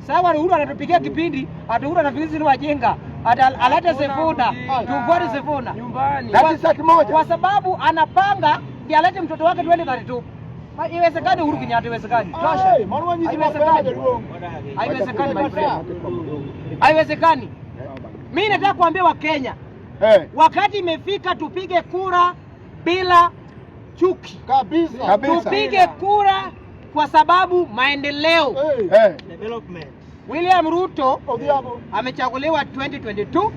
Sawa, Uhuru anatupigia kipindi, Uhuru anafikiri ni wajenga, alete Sifuna, tufuate Sifuna nyumbani. Kwa sababu anapanga ndiye alete mtoto wake 2032. Haiwezekani Uhuru Kenyatta, haiwezekani. Tosha. Haiwezekani my friend. Haiwezekani. Mimi nataka kuambia Wakenya, wakati imefika tupige kura bila chuki. Kabisa. Tupige kura kwa sababu maendeleo. Development. William Ruto amechaguliwa 2022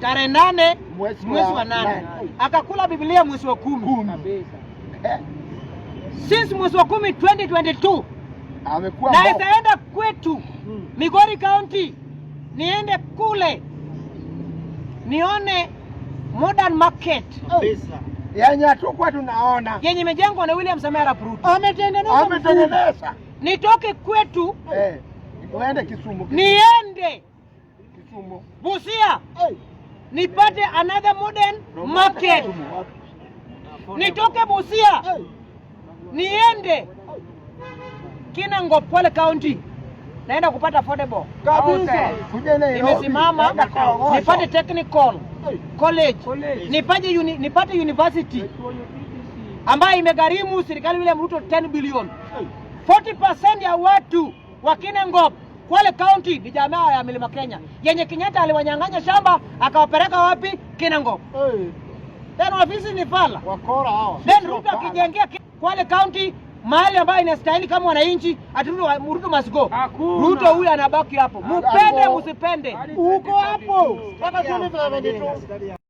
tarehe 8 mwezi wa 8, akakula Biblia mwezi wa 10. Since mwezi wa 10 2022 amekuwa na itaenda kwetu Migori County, niende kule nione modern market yenye tukwa tunaona yenye imejengwa na William Samoei Arap Ruto. Ametengeneza. Nitoke kwetu uende Kisumu. Niende Kisumu. Busia. Nipate another modern market. Nitoke Busia. Niende Kinangop Kwale County. Naenda kupata affordable. Kabisa. Nimesimama nipate technical college. Nipate university ambayo imegharimu serikali William Ruto 10 billion. 40% ya watu wa Kinangop Kwale County ni jamaa ya Mlima Kenya. Yenye Kenyatta aliwanyang'anya shamba akawapeleka wapi? Kinangop. Then ofisi ni fala. Wakora hao. Then Ruto akijengea Kwale County mahali ambayo inastahili kama wananchi, Ruto must go. Ruto huyu anabaki hapo. Mupende musipende. Uko hapo. Mpaka 2022.